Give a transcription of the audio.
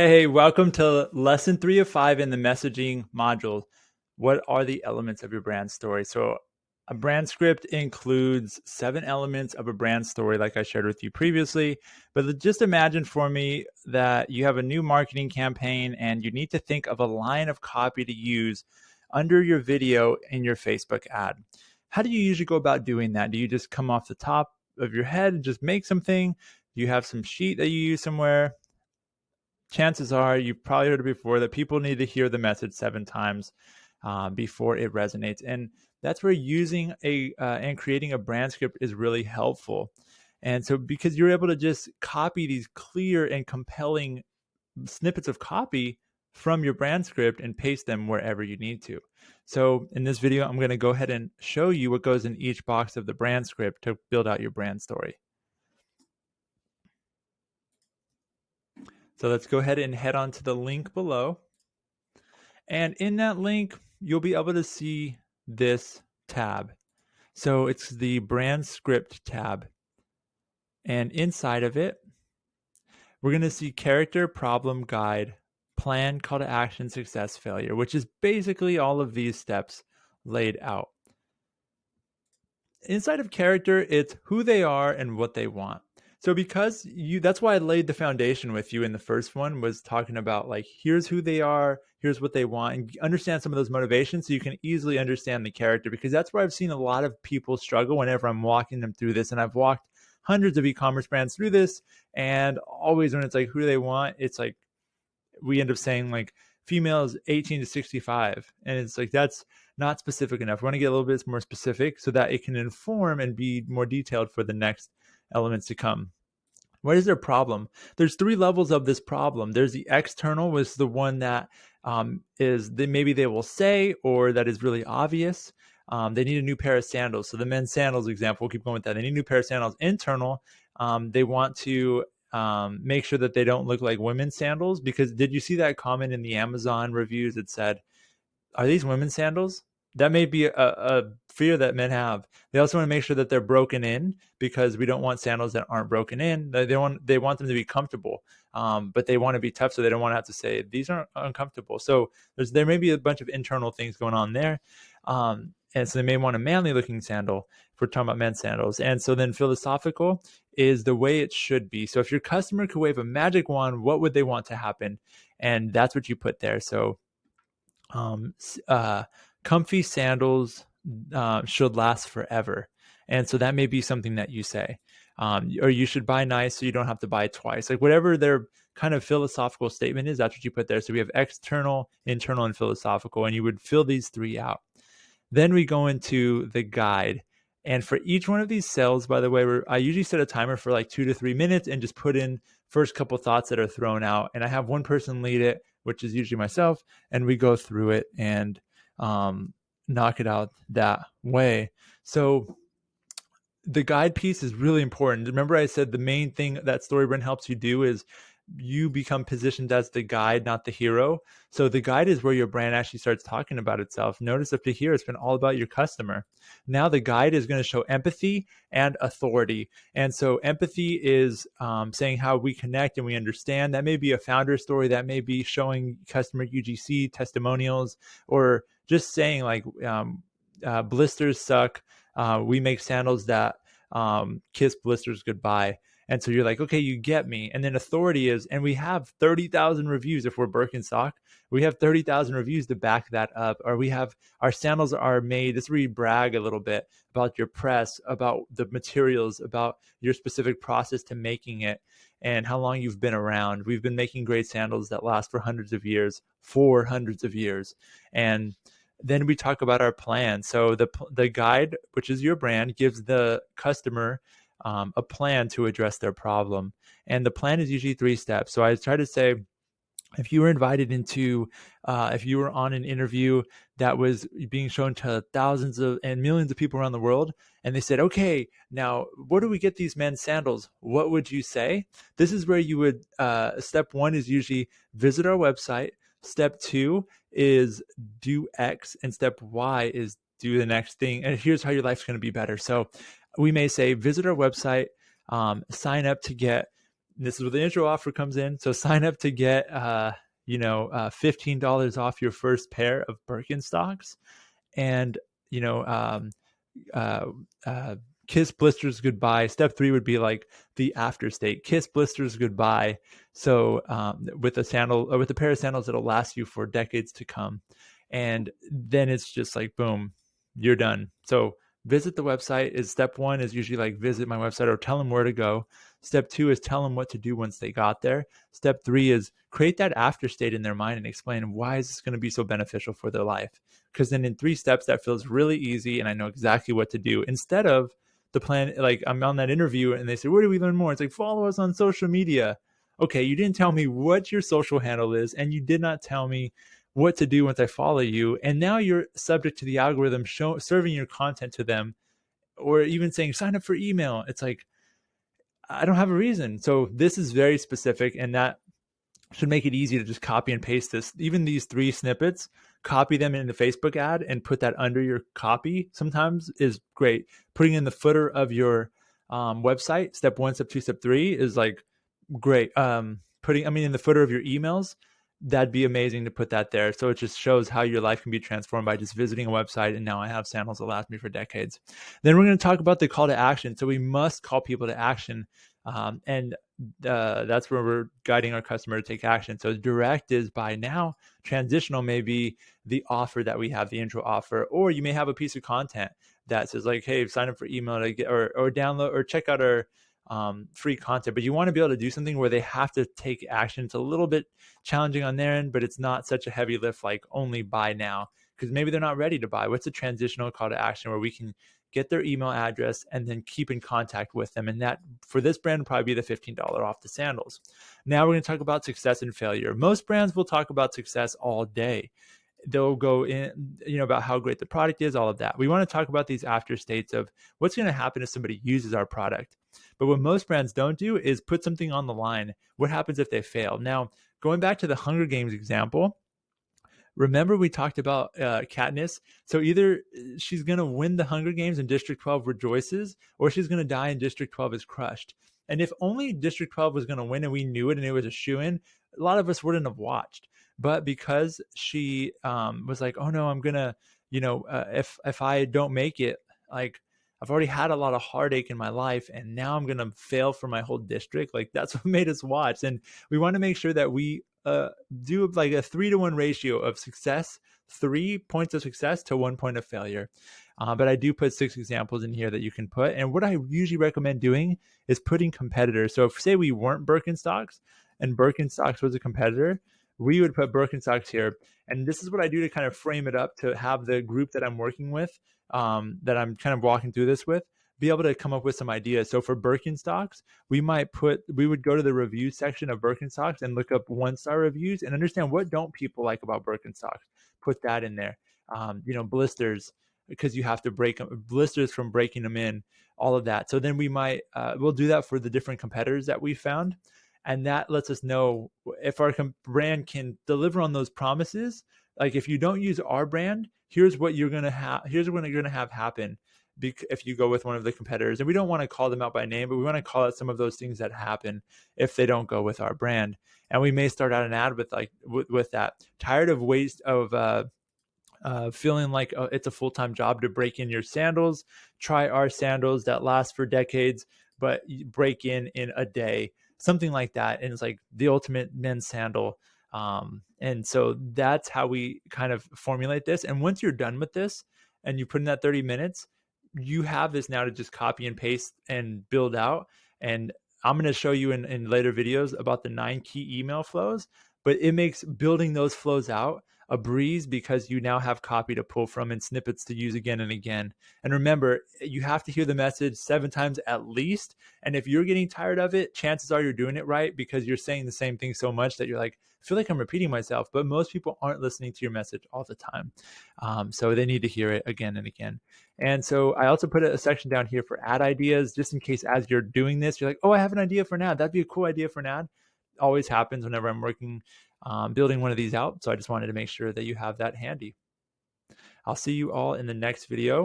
Hey, welcome to lesson 3 of 5 in the messaging module. What are the elements of your brand story? So, a brand script includes 7 elements of a brand story, like I shared with you previously. But just imagine for me that you have a new marketing campaign and you need to think of a line of copy to use under your video in your Facebook ad. How do you usually go about doing that? Do you just come off the top of your head and just make something? Do you have some sheet that you use somewhere? Chances are you've probably heard it before that people need to hear the message 7 times before it resonates. And that's where using and creating a brand script is really helpful. And so, because you're able to just copy these clear and compelling snippets of copy from your brand script and paste them wherever you need to. So, in this video, I'm going to go ahead and show you what goes in each box of the brand script to build out your brand story. So let's go ahead and head on to the link below. And in that link, you'll be able to see this tab. So it's the brand script tab. And inside of it, we're going to see character, problem, guide, plan, call to action, success, failure, which is basically all of these steps laid out. Inside of character, it's who they are and what they want. So that's why I laid the foundation with you in the first one, was talking about like, here's who they are, here's what they want, and understand some of those motivations so you can easily understand the character, because that's where I've seen a lot of people struggle whenever I'm walking them through this. And I've walked hundreds of e-commerce brands through this, and always when it's like, who do they want? It's like, we end up saying like females 18 to 65. And it's like, that's not specific enough. We want to get a little bit more specific so that it can inform and be more detailed for the next elements to come. What is their problem? There's 3 levels of this problem. There's the external, was the one that is that maybe they will say, or that is really obvious. They need a new pair of sandals. So the men's sandals example, we'll keep going with that. They need a new pair of sandals. Internal, they want to make sure that they don't look like women's sandals, because did you see that comment in the Amazon reviews? It said, are these women's sandals? That may be a fear that men have. They also want to make sure that they're broken in, because we don't want sandals that aren't broken in. They want them to be comfortable, but they want to be tough, so they don't want to have to say these aren't uncomfortable. So there may be a bunch of internal things going on there, and so they may want a manly looking sandal if we're talking about men's sandals. And so then philosophical is the way it should be. So if your customer could wave a magic wand, what would they want to happen? And that's what you put there. So comfy sandals should last forever. And so that may be something that you say. Or you should buy nice so you don't have to buy twice. Like whatever their kind of philosophical statement is, that's what you put there. So we have external, internal, and philosophical, and you would fill these 3 out. Then we go into the guide. And for each one of these cells, by the way, I usually set a timer for like 2 to 3 minutes and just put in first couple thoughts that are thrown out. And I have one person lead it, which is usually myself, and we go through it and knock it out that way. So the guide piece is really important. Remember, I said the main thing that StoryBrand helps you do is you become positioned as the guide, not the hero. So the guide is where your brand actually starts talking about itself. Notice up to here, it's been all about your customer. Now the guide is going to show empathy and authority. And so empathy is saying how we connect and we understand. That may be a founder story. That may be showing customer UGC testimonials, or just saying like blisters suck. We make sandals that kiss blisters goodbye. And so you're like, okay, you get me. And then authority is, and we have 30,000 reviews. If we're Birkenstock, we have 30,000 reviews to back that up. Or we have, our sandals are made, this is where you brag a little bit about your press, about the materials, about your specific process to making it, and how long you've been around. We've been making great sandals that last for hundreds of years. And then we talk about our plan. So the guide, which is your brand, gives the customer a plan to address their problem. And the plan is usually 3 steps. So I try to say, if you were invited into, if you were on an interview that was being shown to thousands of and millions of people around the world, and they said, okay, now where do we get these men's sandals? What would you say? This is where you would, step 1 is usually visit our website. Step 2 is do X, and step Y is do the next thing. And here's how your life's going to be better. So we may say, visit our website, sign up to get this is where the intro offer comes in. So sign up to get, $15 off your first pair of Birkenstocks, and, you know, uh, uh, kiss blisters goodbye. Step 3 would be like the after state. Kiss blisters goodbye. So with a sandal, or with a pair of sandals that'll last you for decades to come. And then it's just like, boom, you're done. So visit the website. Is step 1 is usually like visit my website or tell them where to go. Step 2 is tell them what to do once they got there. Step 3 is create that after state in their mind and explain why is this going to be so beneficial for their life. Because then in 3 steps, that feels really easy and I know exactly what to do. Instead of the plan, like I'm on that interview and they say, where do we learn more? It's like, follow us on social media. Okay, you didn't tell me what your social handle is, and you did not tell me what to do once I follow you. And now you're subject to the algorithm serving your content to them, or even saying, sign up for email. It's like, I don't have a reason. So this is very specific, and that should make it easy to just copy and paste this. Even these 3 snippets, copy them in the Facebook ad and put that under your copy sometimes is great. Putting in the footer of your website, step 1, step 2, step 3 is like great. In the footer of your emails, that'd be amazing to put that there. So it just shows how your life can be transformed by just visiting a website. And now I have sandals that last me for decades. Then we're going to talk about the call to action. So we must call people to action. And that's where we're guiding our customer to take action. So direct is buy now. Transitional may be the offer that we have, the intro offer, or you may have a piece of content that says like, hey, sign up for email to get, or download or check out our free content. But you want to be able to do something where they have to take action. It's a little bit challenging on their end, but it's not such a heavy lift like only buy now, because maybe they're not ready to buy. What's a transitional call to action where we can get their email address and then keep in contact with them? And that for this brand would probably be the $15 off the sandals. Now we're going to talk about success and failure. Most brands will talk about success all day. They'll go in, about how great the product is, all of that. We want to talk about these after states of what's going to happen if somebody uses our product. But what most brands don't do is put something on the line. What happens if they fail? Now, going back to the Hunger Games example, remember we talked about Katniss? So either she's going to win the Hunger Games and District 12 rejoices, or she's going to die and District 12 is crushed. And if only District 12 was going to win and we knew it and it was a shoo-in, a lot of us wouldn't have watched. But because she was like, oh no, I'm going to, if I don't make it, like I've already had a lot of heartache in my life and now I'm going to fail for my whole district. Like that's what made us watch. And we want to make sure that we do like a 3-to-1 ratio of success, 3 points of success to 1 point of failure. But I do put 6 examples in here that you can put. And what I usually recommend doing is putting competitors. So if say we weren't Birkenstocks and Birkenstocks was a competitor, we would put Birkenstocks here. And this is what I do to kind of frame it up to have the group that I'm working with, that I'm kind of walking through this with, be able to come up with some ideas. So for Birkenstocks, we would go to the review section of Birkenstocks and look up 1-star reviews and understand what don't people like about Birkenstocks. Put that in there. Blisters, because you have to break blisters from breaking them in, all of that. So then we'll do that for the different competitors that we found. And that lets us know if our brand can deliver on those promises. Like if you don't use our brand, here's what you're going to have. Here's what you're going to have happen if you go with one of the competitors. And we don't want to call them out by name, but we want to call out some of those things that happen if they don't go with our brand. And we may start out an ad with that. Tired of waste of feeling like it's a full-time job to break in your sandals? Try our sandals that last for decades, but you break in a day. Something like that. And it's like the ultimate men's sandal. And so that's how we kind of formulate this. And once you're done with this and you put in that 30 minutes, you have this now to just copy and paste and build out. And I'm going to show you in later videos about the 9 key email flows, but it makes building those flows out a breeze because you now have copy to pull from and snippets to use again and again. And remember, you have to hear the message 7 times at least. And if you're getting tired of it, chances are you're doing it right because you're saying the same thing so much that you're like, I feel like I'm repeating myself. But most people aren't listening to your message all the time. So they need to hear it again and again. And so I also put a section down here for ad ideas, just in case as you're doing this, you're like, oh, I have an idea for an ad. That'd be a cool idea for an ad. Always happens whenever I'm working, building one of these out. So I just wanted to make sure that you have that handy. I'll see you all in the next video.